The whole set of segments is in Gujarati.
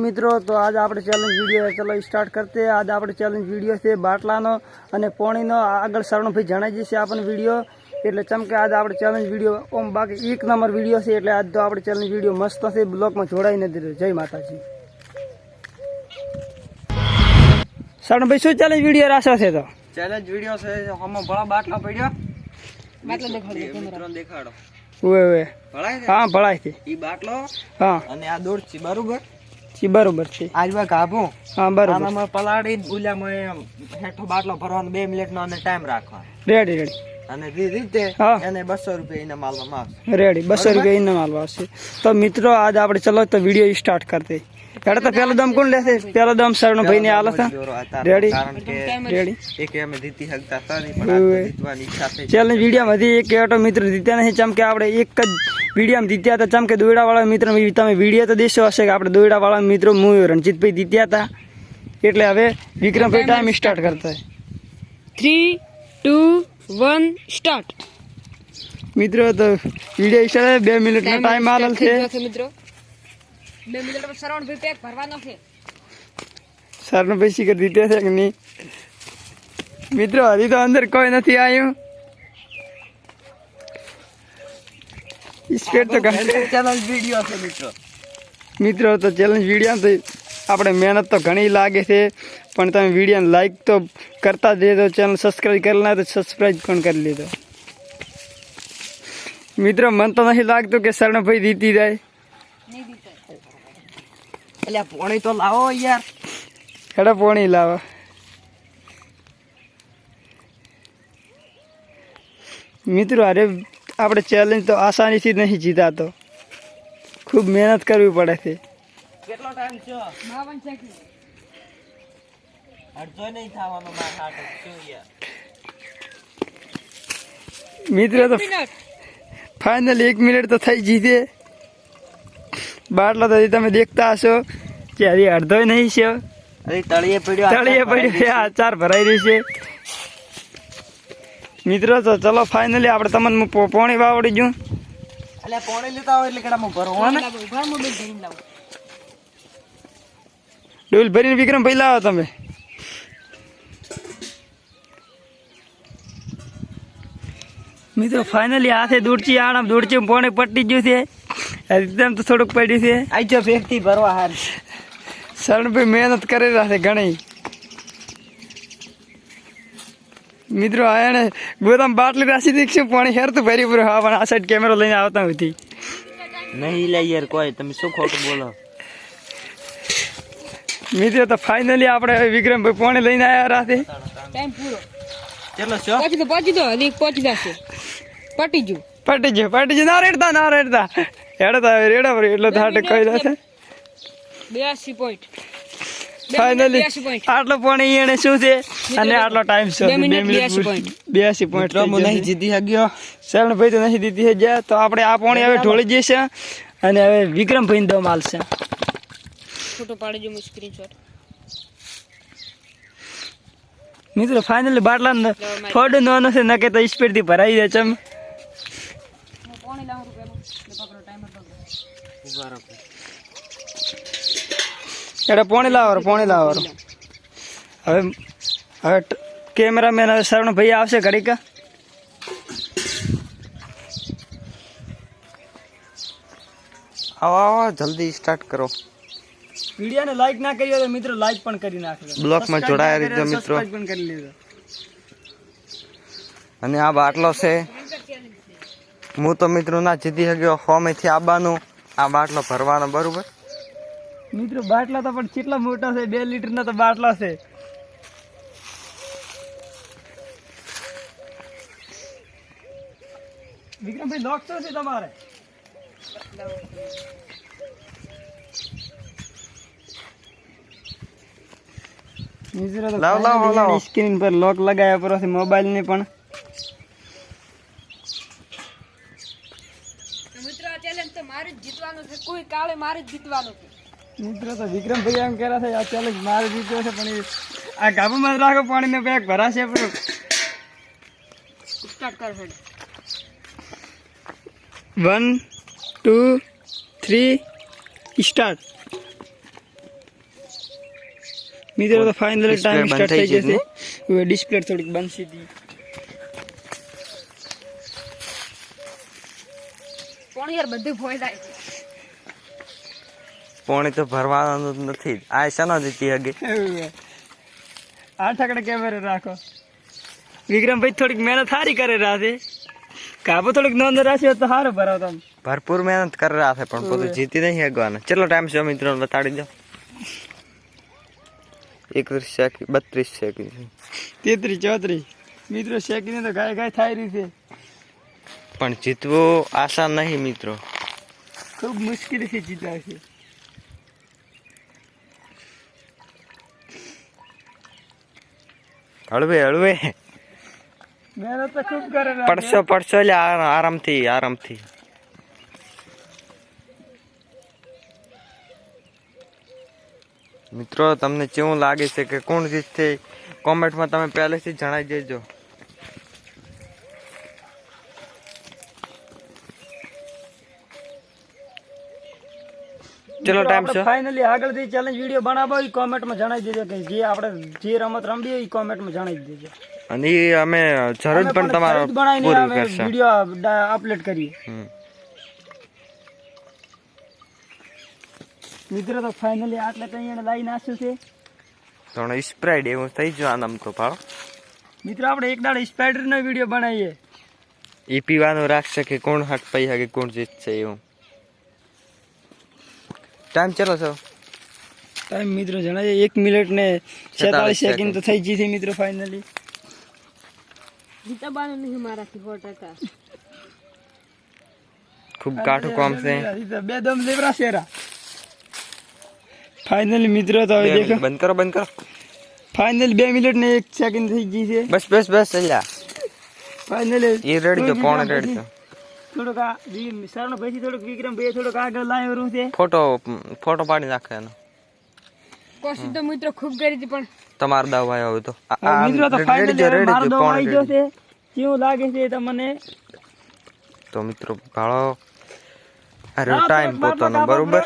मित्रों तो आज आप चैलेंज वीडियो है, चलो स्टार्ट करते हैं। आज आप चैलेंज वीडियो से बाटलानो अने पोणीनो आगळ शरण भाई जणाई जैसे अपन वीडियो એટલે ચમકે आज आप चैलेंज वीडियो ओम बाकी एक नंबर वीडियो से એટલે आज तो आप चैलेंज वीडियो मस्त से ब्लॉग में जोड़ाई दे। जय माताजी। शरण भाई शू चैलेंज वीडियो राशो छे? तो चैलेंज वीडियो से हम बड़ा बाटला पड्यो बाटला देखाडो ओए ओए ભળાય છે? हाँ भळाय छे ઈ બાટલો हाँ અને આ દોડ છે બરોબર જી बरोबर छे આજ વા ગાભો हाँ बरोबर આનામાં પલાડીને ઉલ્યામાં હેઠો બાટલો ભરવાનો 2 મિનિટનો અને ટાઈમ રાખવાનો रेडी रेडी અને રીતે हाँ એને 200 રૂપિયા ઇનામ આલવામાં આવશે रेडी 200 रुपया इनाम आलवा छे। तो मित्रों आज आप चलो तो वीडियो स्टार्ट करते। हेड़ा तो पहला दम कौन लेसे? पहला दम शरण भाई ने आला था रेडी કારણ કે रेडी એક અમે જીતી શકતા હતા નહીં પણ આ જીતવાની ઈચ્છા થઈ चैलेंज वीडियो में एक एटो मित्र जीत्या नहीं चमके आपणे एक ज वीडियो में जीत्या था। चमके दोयड़ा वाला मित्र तमे वीडियो तो देशो हशे कि आपणे दोयड़ा वाला मित्रों मु रणजीत भाई जीत्या था એટલે હવે વિક્રમ ભાઈ टाइम स्टार्ट करता है। 3, 2, 1 स्टार्ट। मित्रों तो वीडियो स्टार्ट है। 2 मिनिट नो टाइम आलेल छे मित्रों 2 मिनिट में शरण भाई पैक भरવાનો છે। शरण भाई सीकर जीत्या છે કે નહીં? मित्रों हजी तो अंदर कोई नहीं आयु। स्पीड तो ચેલેન્જ વિડિયો છે મિત્રો मित्रों तो चैलेंज वीडियो तो આપણે મહેનત તો ઘણી લાગે છે પણ તમે વિડીયોને લાઈક તો કરતા જ રહેજો। ચેનલ સબસ્ક્રાઇબ કરેલા તો સબસ્ક્રાઇબ પણ કરી લેજો। મિત્રો મન તો નહીં લાગતું કે શરણભાઈ જીતી જાય। એટલે પોણી તો લાવો યાર હેડા પોણી લાવો। મિત્રો અરે આપણે ચેલેન્જ તો આસાનીથી નહીં જીતાતો, ખૂબ મહેનત કરવી પડે છે। કેટલો ટાઈમ છે? 52 સેકન્ડ। અડધો નહીં થવાનો માર હાટો શું યાર। મિત્રો તો फाइनल 1 मिनट तो थी जीते। बाटला तो તમે देखता हशो कि हजी अर्धो नहीं छे, અરે તળિયે પડ્યો आचार भराई रही है। मित्रों तो चलो फाइनली आप तमन पोणी वावड़ी जू એટલે પોણી લેતા હોય એટલે કેડા મો ભરવો ને ઉભા મોબાઈલ ભરીને લાવો। डोल भरी विक्रम भाई लाओ तमे। मित्रों फाइनली हाथे दूरची आराम दूरची पोणी पट्टी गયું છે। एकदम तो થોડુંક પડ્યું છે। આજો વ્યક્તિ ભરવા હાર શરણ ભાઈ મહેનત કરેલા છે ઘણી। મિત્રો આને ગોદામ બાટલી રાશી દીક્ષું પાણી હેર તો ભરી પૂરો હા પણ આ સાઈડ કેમેરો લઈને આવતા હતી નહીં લે યાર કોઈ તમે શું ખોટું બોલો। મિત્રો તો ફાઇનલી આપણે વિક્રમ ભાઈ પાણી લઈને આવ્યા રાતે। ટાઈમ પૂરો ચલો છો પહોંચી દો હજી પહોંચી જશે। પટી ગયું ના રેડતા હેડતા રેડા પર એટલે તો હાટે કહી દેશે। 82 પોઈન્ટ ફાઇનલી આટલો પાણી એને શું છે અને આટલો ટાઈમ છે 2 મિનિટ 82 પોઈન્ટ તો નહીં જીતી શક્યો। શરણ ભાઈ તો નહીં દીધી ગયા તો આપણે આ પાણી હવે ઢોળી જશે અને હવે વિક્રમ ભાઈ દમ આલશે। ફોટો પાડી જો સ્ક્રીનશોટ। મિત્રો ફાઇનલી બાટલા ફોડ નો નથી ન કે તો સ્પીડ થી ભરાઈ જાય ચમ પાણી લાવું પેલું પકડો ટાઈમર પકડો ઉભા રહો એડા પાણી લાવો। હવે કેમેરામેન શરણ ભાઈ આવશે ઘડીક। આવો જલ્દી સ્ટાર્ટ કરો। વિડિયોને લાઈક ના કરી હોય તો મિત્રો લાઈક પણ કરી નાખજો। બ્લોક માં જોડાયા રહેજો મિત્રો પણ કરી લેજો। અને આ બાટલો છે હું તો મિત્રો ના જીતી શક્યો। હોમેથી આબાનું આ બાટલો ભરવાનો બરોબર। મિત્રો બાટલા તો પણ કેટલા મોટા છે, 2 લીટર ના તો બાટલા છે। વિક્રમભાઈ લોક તો છે તમારે મિત્રો તો લાવો સ્ક્રીન પર લોક લગાવ્યા પર મોબાઈલ ને પણ। મિત્રો આ ચેલેન્જ તો મારે જ જીતવાનું છે, કોઈ કાળે મારે જ જીતવાનું છે। મિત્રો તો વિક્રમ ભાઈ એમ કહેરા છે આ ચેલેન્જ મારે જીત્યો છે પણ આ ગાભમાં રાખો પાણીનો પેક ભરાશે પણ સ્ટાર્ટ કર હેડ। 1 2 3 स्टार्ट। મિત્રો તો ફાઇનલી Display ટાઈમ બંધ સ્ટાર્ટ થઈ થઈ ગઈ જશે હવે ડિસ્પ્લે થોડીક બંધ થઈ ગઈ પણ યાર બધું ભોય થાય પોણી તો ભરવાનું જ નથી આ શાનો જીતી હગે આ ઠકડે કેમેરે રાખો વિક્રમભાઈ થોડીક મહેનત સારી કરે રહ્યા છે કાબુ થોડીક નોંધ રાખશે તો સારું ભરાવ તમે ભરપૂર મહેનત કરી રહ્યા છે પણ બધું જીતી નહીં હગવાના કેટલો ટાઈમ છે મિત્રો બતાડી દો 31 સેકન્ડ 32 સેકન્ડ 33 34 મિત્રો શેકીને તો ગાય ગાય થાય રહી છે પણ જીતવું આસાન નહીં મિત્રો ખૂબ મુશ્કેલીથી જીતાય છે હળવે હળવે મહેનત તો ખૂબ કરે રહ્યા છે. પડશો એટલે આરામથી મિત્રો તમને કેવું લાગે છે કે કોણ જીતશે કોમેન્ટમાં તમે પહેલેથી જણાવી દેજો ચલો ટાઈમ છે ફાઇનલી આગળથી ચેલેન્જ વિડીયો બનાવો એ કોમેન્ટમાં જણાવી દેજો કે જે આપણે જે રમત રમીએ એ કોમેન્ટમાં જણાવી દેજો અને ઈ અમે જરૂર પણ તમારો પૂરું કરશે વિડીયો અપલોડ કરીએ હમ. મિત્રો તો ફાઇનલી આટલે કઈ એને લાઈ નાખ્યું છે થોડો સ્પ્રાઇડ એવું થઈ ગયું આમ તો ભાડો મિત્રો આપણે એક દાડે સ્પાઈડર નો વિડીયો બનાવીએ ઈ પીવાનું રાખશે કે કોણ હાથ પૈ કે કોણ જીતશે એવું ટાઈમ ચલો છો ટાઈમ મિત્રો જણાવીએ 1 મિનિટ ને 46 સેકન્ડ તો થઈ ગઈ છે મિત્રો ફાઇનલી જીતાબાનું નહીં મારાથી 100%. ખૂબ કાઠું કામ છે બે દમ લેવરા શેરા ફાઇનલી મિત્રો તો હવે દેખો બંધ કરો ફાઇનલી 2 મિનિટ ને 1 સેકન્ડ થઈ ગઈ છે બસ અલ્યા ફાઇનલી એ રેડી તો પોણે રેડી તો થોડોક આ સરનો ભાઈ થોડોક વિક્રમ ભાઈ થોડોક આગળ લાવ્યો રૂ છે ફોટો પાડી નાખે એનો કોશિશ તો મિત્રો ખૂબ કરી હતી પણ તમારો દાવ આવ્યો હોય તો મિત્રો તો ફાઇનલી મારો દો આવી ગયો છે કેવું લાગે છે તમને તો મિત્રો ભાળો અરે ટાઈમ પોતાનો બરોબર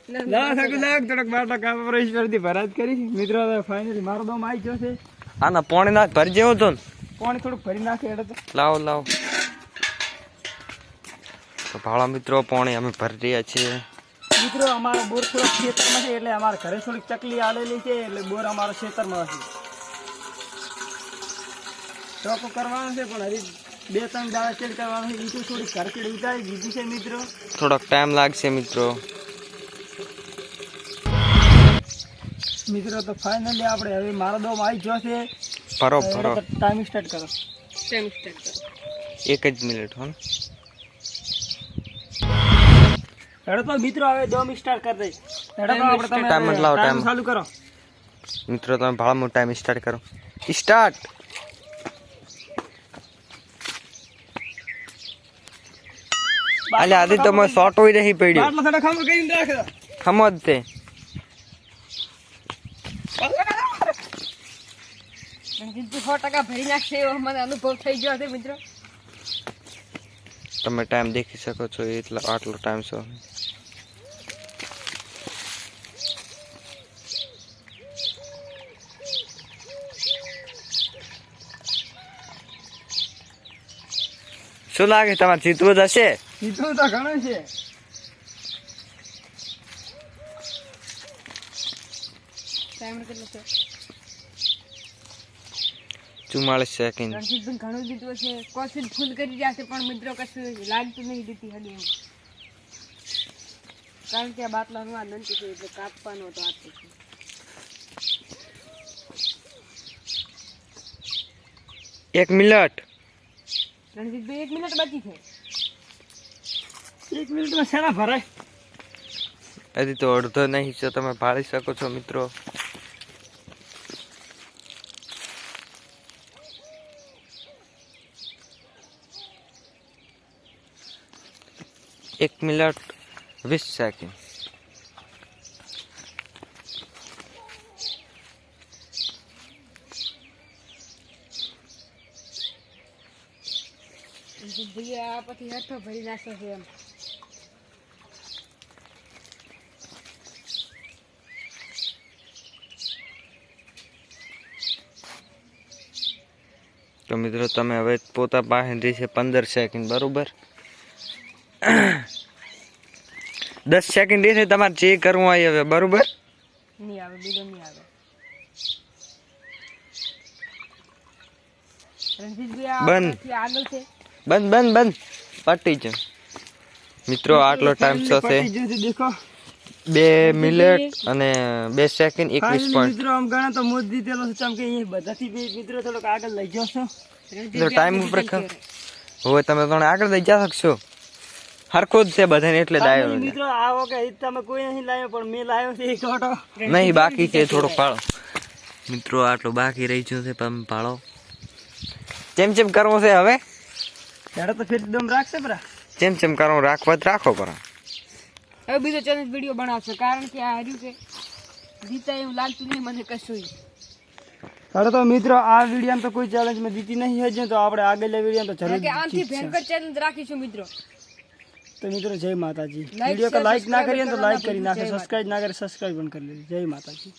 થોડોક બાટલા કાપા પર ઈશ્વરથી ભરાત કરી મિત્રો ફાઇનલી મારો દો આવી ગયો છે આના પોણી નાખ ભરી જેવું તો ને પાણી થોડુંક ભરી નાખે એટલે તો લાવો તો ભાળો મિત્રો પોણી અમે ભરી રહ્યા છીએ મિત્રો અમારો બોર થોડોક ખેતરમાં છે એટલે અમારા ઘરે થોડીક ચકલી આલેલી છે એટલે બોર અમારો ખેતરમાં છે ચોખ્ખો કરવાનો છે પણ હજી 2-3 દાડા ચેડ કરવાનો છે ઈટું થોડીક ઘર ચેડ ઉતારી દીધી છે મિત્રો થોડોક ટાઈમ લાગશે મિત્રો મિત્રો તો ફાઇનલી આપણે હવે મારો દો આવી ગયો છે ભરો ટાઈમ સ્ટાર્ટ કરો ટાઈમ સ્ટાર્ટ કરો 1 જ મિનિટ હો હેડો તો મિત્રો હવે દો સ્ટાર્ટ કરી દઈ હેડો તો આપણે તમે ટાઈમ લાવો ટાઈમ ચાલુ કરો મિત્રો તમે ભાળો ટાઈમ સ્ટાર્ટ કરો સ્ટાર્ટ અલે આદિ તો મેં શોર્ટ હોય રહી પડ્યું બાટલા થોડા ખામર કરીને રાખો સમજ તે રણજીતજી 100% ભરી નાખશે એવો મને અનુભવ થઈ ગયો છે મિત્રો તમે ટાઈમ દેખી શકો છો આટલો ટાઈમ છે શું લાગે તમારે જીતવું જ હશે જીતવું તો ઘણું છે ટાઈમ કેટલો છે 44 સેકન્ડ રણજીતભાઈ ઘણું જીતવું છે કોશિશ ફૂલ કરી રહ્યા છે પણ મિત્રો કશું લાગતું નહીં જીતી હગે એવું કારણ કે આ બાટલાનું આ નંતી છે એટલે કાપવાનો હતો આ છે એક મિનિટ રણજીતભાઈ 1 મિનિટ બાકી છે 1 મિનિટમાં શેના ભરાય હજી તો અડધો નહીં છે તમે ભાળી શકો છો મિત્રો એક મિનિટ 20 સેકન્ડ રણજીતભાઈ આ પછી હાથો ભરી નાખશે છે એમ મિત્રો તમે હવે પોતા પાસેથી છે 15 સેકન્ડ બરોબર 10 સેકન્ડ છે તમારે ચેક કરવું આવી હવે બરોબર નહીં આવે બીજો નહીં આવે રણજીતભાઈ આ બંધ. પછી આગળ છે બંધ પટી છે મિત્રો આટલો ટાઈમ થશે પતી ગયું છે, દેખો 2 મિનિટ અને 2 સેકન્ડ 21 Finally પોઈન્ટ મિત્રો આમ ગણા તો મોજ જીતેલો છે ચમ કે અહીંયા બધાથી બે મિત્રો થોડોક આગળ લઈ ગયો છો તો ટાઈમ ઉપર હવે તમે આગળ લઈ જા શકશો હરખો જ છે બધાને એટલે દાયો Finally મિત્રો આવો કે ઈ તમે કોઈ નહીં લાવ્યો પણ મેં લાવ્યો છે એક ઓટો નહીં બાકી છે થોડો પાળો મિત્રો આટલો બાકી રહી ગયો છે તમે પાળો ચેમ કરવો છે હવે ત્યારે તો ફેર દમ રાખશે બરા ચેમ કરવું રાખવા જ રાખો પર હવે બીજો ચેલેન્જ વિડીયો બનાવશે કારણ કે આ હાર્યું છે જીતા એવું લાગતું નહીં મને કશું ત્યારે તો મિત્રો આ વિડીયો તો કોઈ ચેલેન્જ માં જીતી નહીં હજુ તો આપણે આગળના વિડીયો તો જરૂર કે આનાથી જીતશે. ભયંકર ચેલેન્જ રાખીશું મિત્રો તો મિત્રો જય માતાજી Like, વિડીયો को share, લાઈક ના subscribe કરીએ તો કરવાના લાઈક કરી ભૂલતા નાખે જય સબસ્ક્રાઇબ ના કરે સબસ્ક્રાઇબ પણ કરી લેજો જય માતાજી